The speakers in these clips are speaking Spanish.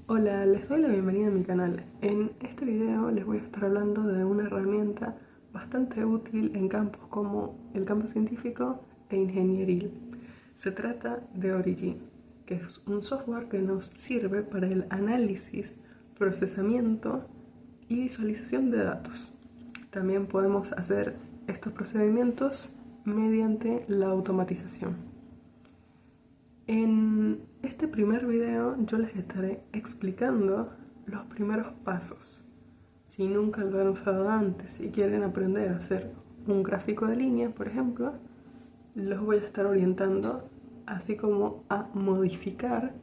Hola, les doy la bienvenida a mi canal. En este video les voy a estar hablando de una herramienta bastante útil en campos como el campo científico e ingenieril. Se trata de Origin, que es un software que nos sirve para el análisis, procesamiento y visualización de datos. También podemos hacer estos procedimientos mediante la automatización. En este primer video yo les estaré explicando los primeros pasos. Si nunca lo han usado antes y quieren aprender a hacer un gráfico de línea, por ejemplo, los voy a estar orientando, así como a modificar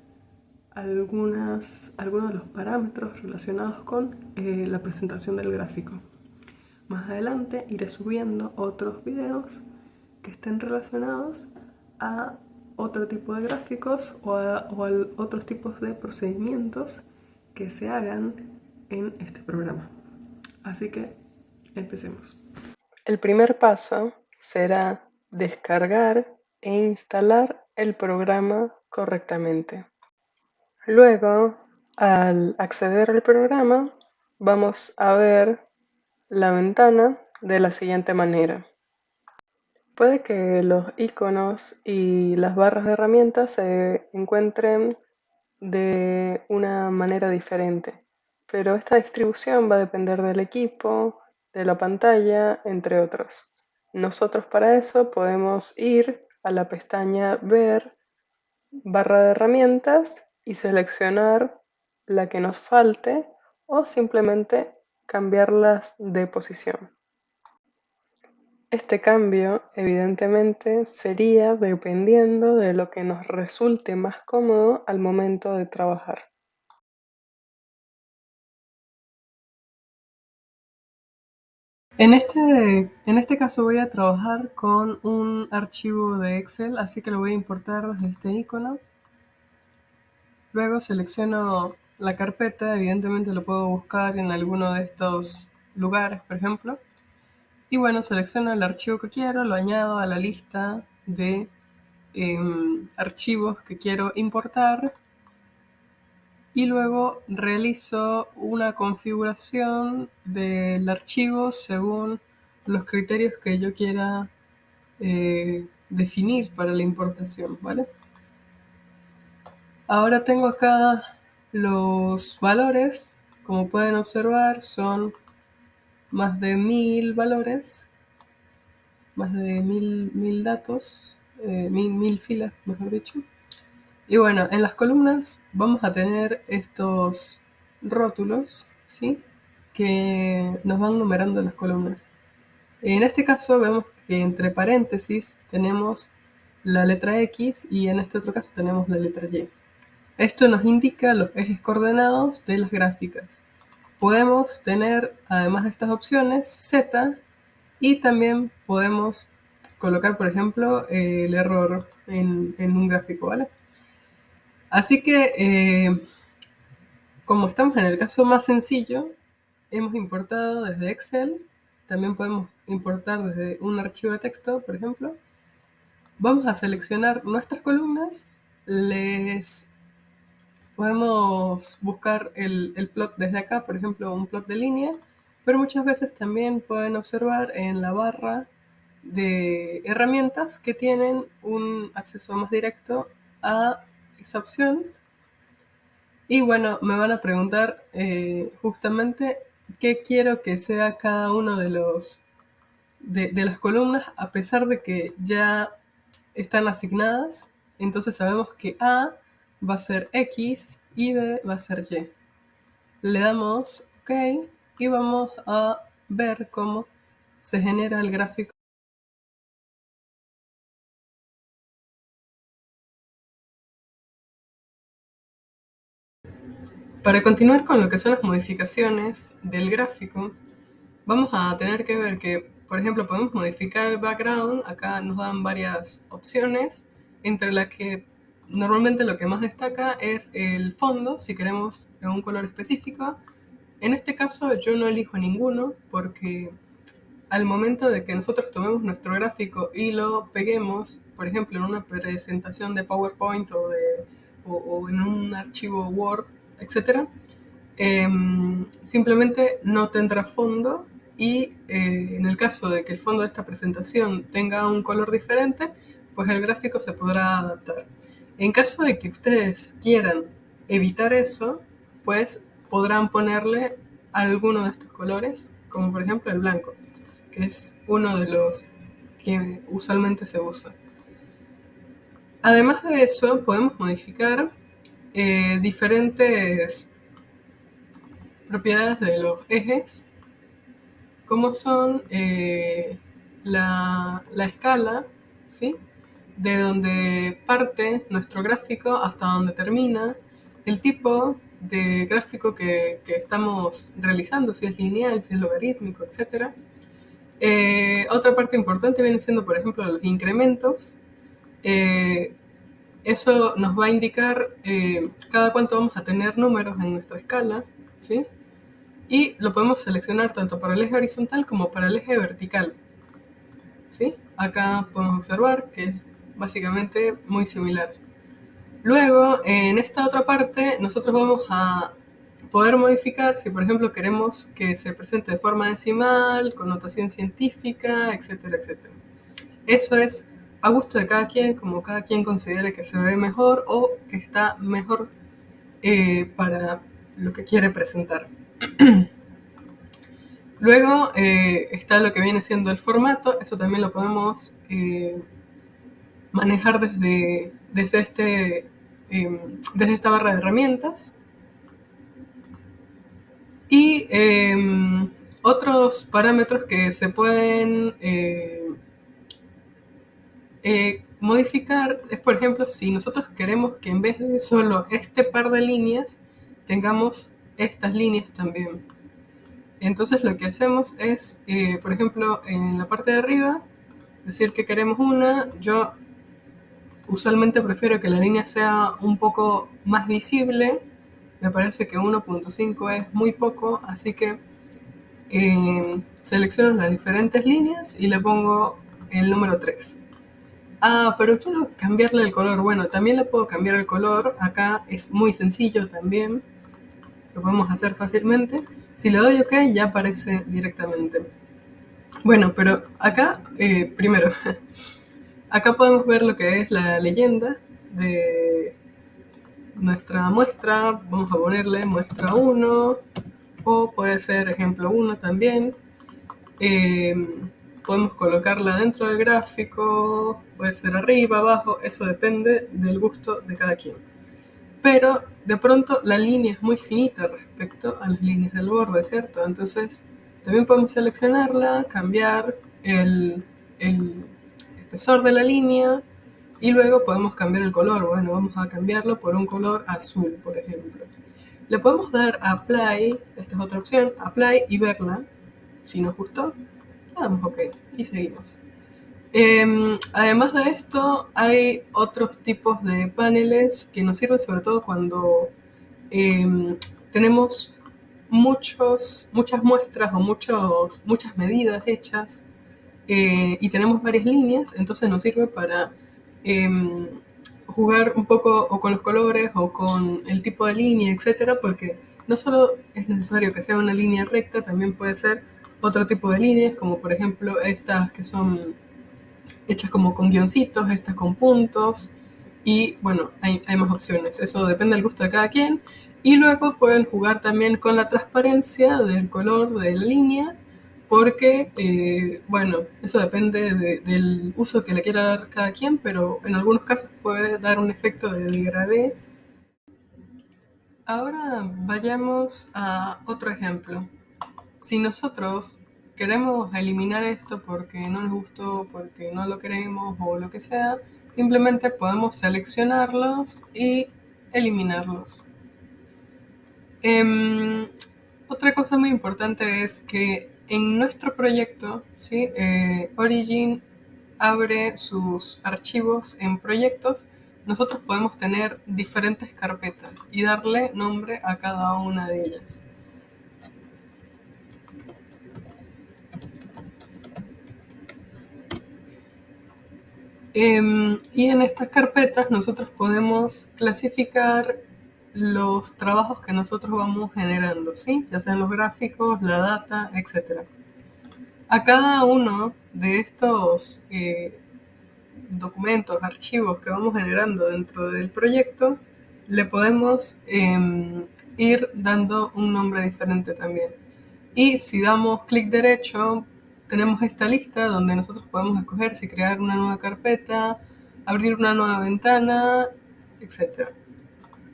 algunos de los parámetros relacionados con la presentación del gráfico. Más adelante iré subiendo otros videos que estén relacionados a otro tipo de gráficos o a otros tipos de procedimientos que se hagan en este programa. Así que empecemos. El primer paso será descargar e instalar el programa correctamente. Luego, al acceder al programa, vamos a ver la ventana de la siguiente manera. Puede que los iconos y las barras de herramientas se encuentren de una manera diferente, pero esta distribución va a depender del equipo, de la pantalla, entre otros. Nosotros para eso podemos ir a la pestaña Ver, barra de herramientas y seleccionar la que nos falte o simplemente cambiarlas de posición. Este cambio, evidentemente, sería dependiendo de lo que nos resulte más cómodo al momento de trabajar. En este caso voy a trabajar con un archivo de Excel, así que lo voy a importar desde este icono. Luego selecciono la carpeta, evidentemente lo puedo buscar en alguno de estos lugares, por ejemplo. Y bueno, selecciono el archivo que quiero, lo añado a la lista de archivos que quiero importar y luego realizo una configuración del archivo según los criterios que yo quiera definir para la importación, ¿vale? Ahora tengo acá los valores, como pueden observar son más de 1000 valores, más de mil datos, mil filas, mejor dicho. Y bueno, en las columnas vamos a tener estos rótulos, ¿sí? Que nos van numerando las columnas. En este caso vemos que entre paréntesis tenemos la letra X y en este otro caso tenemos la letra Y. Esto nos indica los ejes coordenados de las gráficas. Podemos tener, además de estas opciones, Z y también podemos colocar, por ejemplo, el error en un gráfico, ¿vale? Así que, como estamos en el caso más sencillo, hemos importado desde Excel, también podemos importar desde un archivo de texto, por ejemplo. Vamos a seleccionar nuestras columnas, les podemos buscar el plot desde acá, por ejemplo, un plot de línea, pero muchas veces también pueden observar en la barra de herramientas que tienen un acceso más directo a esa opción. Y bueno, me van a preguntar justamente qué quiero que sea cada uno de de las columnas, a pesar de que ya están asignadas. Entonces sabemos que A va a ser X y B va a ser Y. Le damos OK y vamos a ver cómo se genera el gráfico. Para continuar con lo que son las modificaciones del gráfico, vamos a tener que ver que, por ejemplo, podemos modificar el background. Acá nos dan varias opciones, entre las que normalmente lo que más destaca es el fondo, si queremos un color específico. En este caso yo no elijo ninguno porque al momento de que nosotros tomemos nuestro gráfico y lo peguemos, por ejemplo, en una presentación de PowerPoint o en un archivo Word, etc. Simplemente no tendrá fondo y en el caso de que el fondo de esta presentación tenga un color diferente, pues el gráfico se podrá adaptar. En caso de que ustedes quieran evitar eso, pues podrán ponerle alguno de estos colores, como por ejemplo el blanco, que es uno de los que usualmente se usa. Además de eso, podemos modificar diferentes propiedades de los ejes, como son la escala, ¿sí? De donde parte nuestro gráfico hasta donde termina, el tipo de gráfico que estamos realizando, si es lineal, si es logarítmico, etc. Otra parte importante viene siendo, por ejemplo, los incrementos. Eso nos va a indicar cada cuánto vamos a tener números en nuestra escala, ¿sí? Y lo podemos seleccionar tanto para el eje horizontal como para el eje vertical, ¿sí? Acá podemos observar que es básicamente muy similar. Luego, en esta otra parte, nosotros vamos a poder modificar si, por ejemplo, queremos que se presente de forma decimal, con notación científica, etcétera, etcétera. Eso es a gusto de cada quien, como cada quien considere que se ve mejor o que está mejor para lo que quiere presentar. Luego está lo que viene siendo el formato, eso también lo podemos manejar desde esta barra de herramientas. Y otros parámetros que se pueden modificar es, por ejemplo, si nosotros queremos que en vez de solo este par de líneas, tengamos estas líneas también. Entonces lo que hacemos es, por ejemplo, en la parte de arriba, decir que queremos una. Yo usualmente prefiero que la línea sea un poco más visible. Me parece que 1.5 es muy poco, así que selecciono las diferentes líneas y le pongo el número 3. Pero quiero cambiarle el color. Bueno, también le puedo cambiar el color. Acá es muy sencillo también. Lo podemos hacer fácilmente. Si le doy OK, ya aparece directamente. Bueno, pero acá, primero, acá podemos ver lo que es la leyenda de nuestra muestra. Vamos a ponerle muestra 1, o puede ser ejemplo 1 también. Podemos colocarla dentro del gráfico, puede ser arriba, abajo, eso depende del gusto de cada quien. Pero de pronto la línea es muy finita respecto a las líneas del borde, ¿cierto? Entonces también podemos seleccionarla, cambiar el espesor de la línea y luego podemos cambiar el color. Bueno, vamos a cambiarlo por un color azul, por ejemplo. Le podemos dar a Apply, esta es otra opción, Apply y verla. Si nos gustó, le damos OK y seguimos. Además de esto, hay otros tipos de paneles que nos sirven sobre todo cuando tenemos muchas muestras o muchas medidas hechas y tenemos varias líneas, entonces nos sirve para jugar un poco o con los colores o con el tipo de línea, etcétera, porque no solo es necesario que sea una línea recta, también puede ser otro tipo de líneas, como por ejemplo estas que son hechas como con guioncitos, estas con puntos, y bueno, hay más opciones, eso depende del gusto de cada quien. Y luego pueden jugar también con la transparencia del color de la línea, porque, bueno, eso depende del uso que le quiera dar cada quien, pero en algunos casos puede dar un efecto de degradé. Ahora vayamos a otro ejemplo. Si nosotros queremos eliminar esto porque no nos gustó, porque no lo queremos o lo que sea, simplemente podemos seleccionarlos y eliminarlos. Otra cosa muy importante es que en nuestro proyecto, ¿sí? Origin abre sus archivos en proyectos. Nosotros podemos tener diferentes carpetas y darle nombre a cada una de ellas. Y en estas carpetas nosotros podemos clasificar los trabajos que nosotros vamos generando, ¿sí? Ya sean los gráficos, la data, etc. A cada uno de estos documentos, archivos que vamos generando dentro del proyecto, le podemos ir dando un nombre diferente también. Y si damos clic derecho, tenemos esta lista donde nosotros podemos escoger si crear una nueva carpeta, abrir una nueva ventana, etc.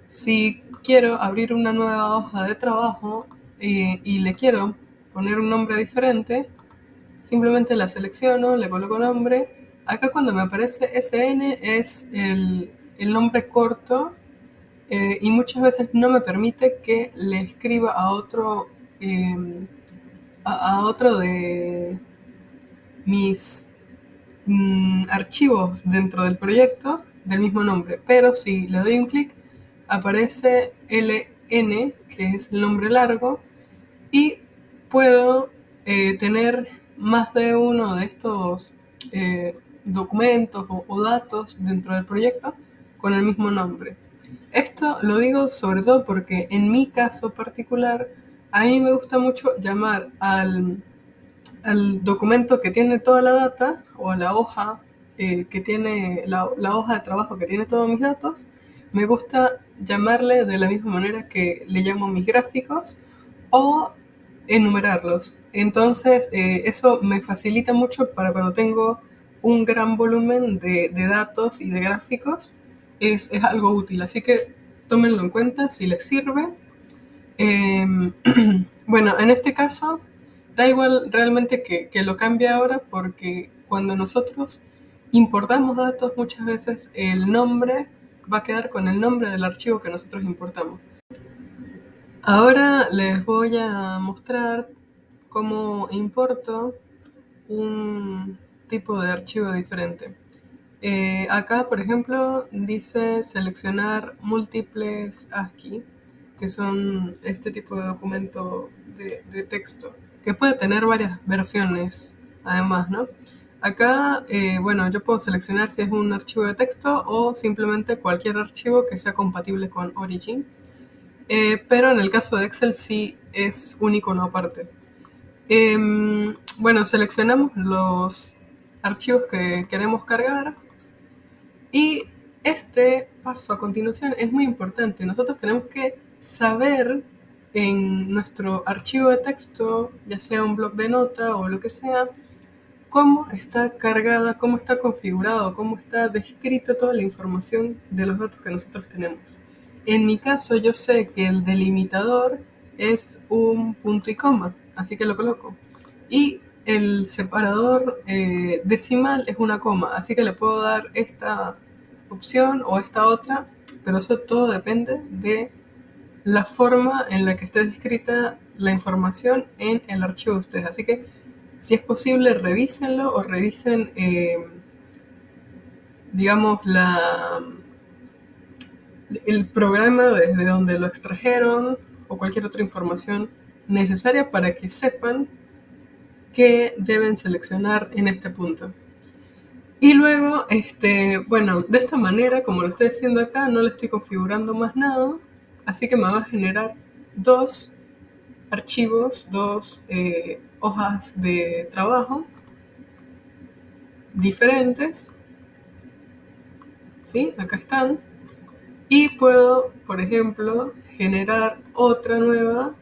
Si quiero abrir una nueva hoja de trabajo y le quiero poner un nombre diferente, simplemente la selecciono, le coloco nombre. Acá cuando me aparece SN es el nombre corto y muchas veces no me permite que le escriba a otro, a otro de mis archivos dentro del proyecto del mismo nombre. Pero si le doy un clic, aparece LN, que es el nombre largo, y puedo tener más de uno de estos documentos o datos dentro del proyecto con el mismo nombre. Esto lo digo sobre todo porque en mi caso particular a mí me gusta mucho llamar al documento que tiene toda la data o a la hoja que tiene la hoja de trabajo que tiene todos mis datos. Me gusta llamarle de la misma manera que le llamo mis gráficos o enumerarlos. Entonces eso me facilita mucho para cuando tengo un gran volumen de datos y de gráficos. Es algo útil, así que tómenlo en cuenta si les sirve. Eh, bueno, en este caso da igual realmente que lo cambie ahora porque cuando nosotros importamos datos muchas veces el nombre va a quedar con el nombre del archivo que nosotros importamos. Ahora les voy a mostrar cómo importo un tipo de archivo diferente. Acá, por ejemplo, dice seleccionar múltiples ASCII, que son este tipo de documento de texto, que puede tener varias versiones, además, ¿no? Acá, bueno, yo puedo seleccionar si es un archivo de texto o simplemente cualquier archivo que sea compatible con Origin. Pero en el caso de Excel sí es un icono aparte. Bueno, seleccionamos los archivos que queremos cargar y este paso a continuación es muy importante. Nosotros tenemos que saber en nuestro archivo de texto, ya sea un bloc de nota o lo que sea, cómo está cargada, cómo está configurado, cómo está descrito toda la información de los datos que nosotros tenemos. En mi caso, yo sé que el delimitador es un punto y coma, así que lo coloco. Y el separador decimal es una coma, así que le puedo dar esta opción o esta otra, pero eso todo depende de la forma en la que esté descrita la información en el archivo de ustedes. Así que si es posible, revísenlo o revisen, digamos, el programa desde donde lo extrajeron o cualquier otra información necesaria para que sepan qué deben seleccionar en este punto. Y luego, bueno, de esta manera, como lo estoy haciendo acá, no le estoy configurando más nada, así que me va a generar dos archivos, dos hojas de trabajo diferentes, ¿sí? Acá están. Y puedo, por ejemplo, generar otra nueva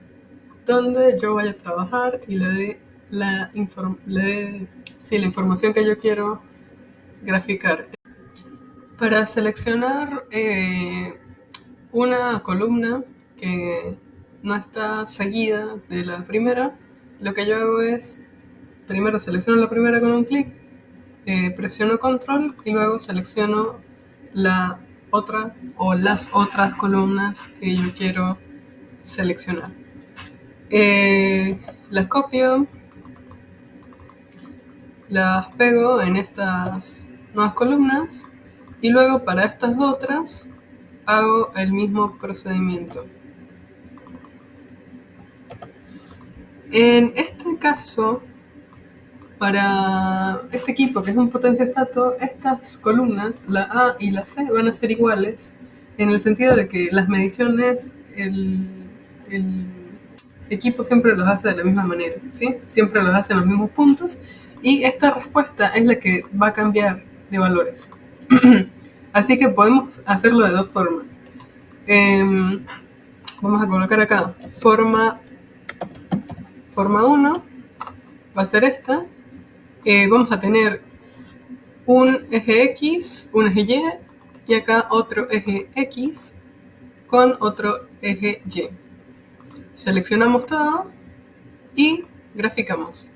donde yo vaya a trabajar y le dé la información que yo quiero graficar. Para seleccionar una columna que no está seguida de la primera, lo que yo hago es, primero selecciono la primera con un clic, presiono control y luego selecciono la otra o las otras columnas que yo quiero seleccionar. Las copio, las pego en estas nuevas columnas y luego para estas otras hago el mismo procedimiento. En este caso, para este equipo que es un potenciostato, estas columnas, la A y la C, van a ser iguales en el sentido de que las mediciones, el equipo siempre los hace de la misma manera, ¿sí? Siempre los hace en los mismos puntos y esta respuesta es la que va a cambiar de valores. Así que podemos hacerlo de dos formas. Em, Vamos a colocar acá forma 1, va a ser esta. Vamos a tener un eje X, un eje Y y acá otro eje X con otro eje Y. Seleccionamos todo y graficamos.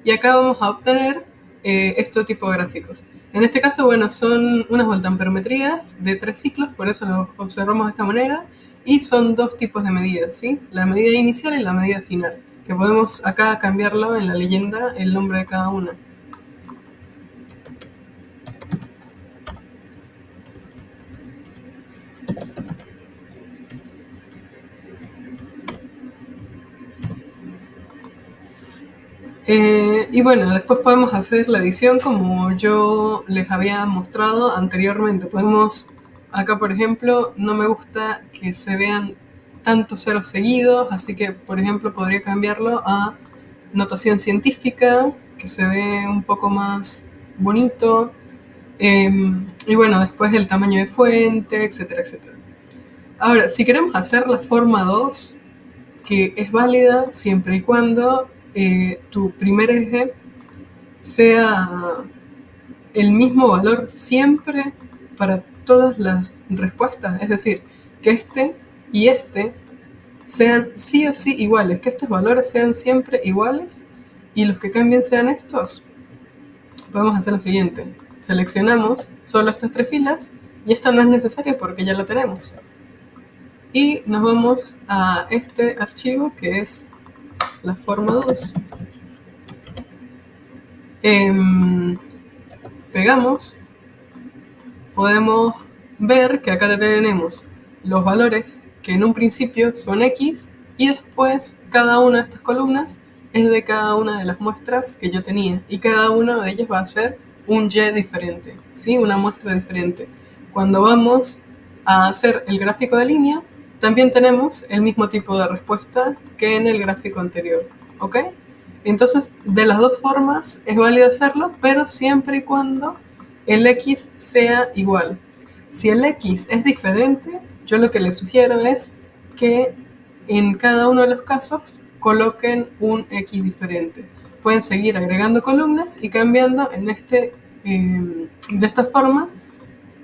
Y acá vamos a obtener este tipo de gráficos. En este caso, bueno, son unas voltamperometrías de 3 ciclos, por eso lo observamos de esta manera, y son dos tipos de medidas, ¿sí? La medida inicial y la medida final, que podemos acá cambiarlo en la leyenda, el nombre de cada una. Y bueno, después podemos hacer la edición como yo les había mostrado anteriormente. Podemos, acá por ejemplo, no me gusta que se vean tantos ceros seguidos, así que por ejemplo podría cambiarlo a notación científica, que se ve un poco más bonito. Y bueno, después el tamaño de fuente, etcétera, etcétera. Ahora, si queremos hacer la forma 2, que es válida siempre y cuando tu primer eje sea el mismo valor siempre para todas las respuestas. Es decir, que este y este sean sí o sí iguales, que estos valores sean siempre iguales y los que cambien sean estos. Podemos hacer lo siguiente. Seleccionamos solo estas tres filas y esta no es necesaria porque ya la tenemos. Y nos vamos a este archivo que es la forma 2. Pegamos, podemos ver que acá tenemos los valores que en un principio son X y después cada una de estas columnas es de cada una de las muestras que yo tenía y cada una de ellas va a ser un Y diferente, ¿sí? Una muestra diferente. Cuando vamos a hacer el gráfico de línea, también tenemos el mismo tipo de respuesta que en el gráfico anterior, ¿ok? Entonces, de las dos formas es válido hacerlo, pero siempre y cuando el X sea igual. Si el X es diferente, yo lo que les sugiero es que en cada uno de los casos coloquen un X diferente. Pueden seguir agregando columnas y cambiando en de esta forma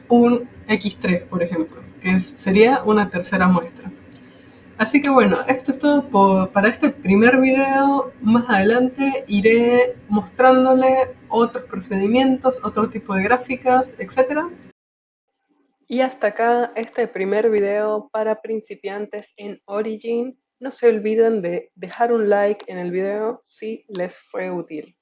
un X3, por ejemplo, que sería una tercera muestra. Así que bueno, esto es todo para este primer video. Más adelante iré mostrándole otros procedimientos, otro tipo de gráficas, etc. Y hasta acá este primer video para principiantes en Origin. No se olviden de dejar un like en el video si les fue útil.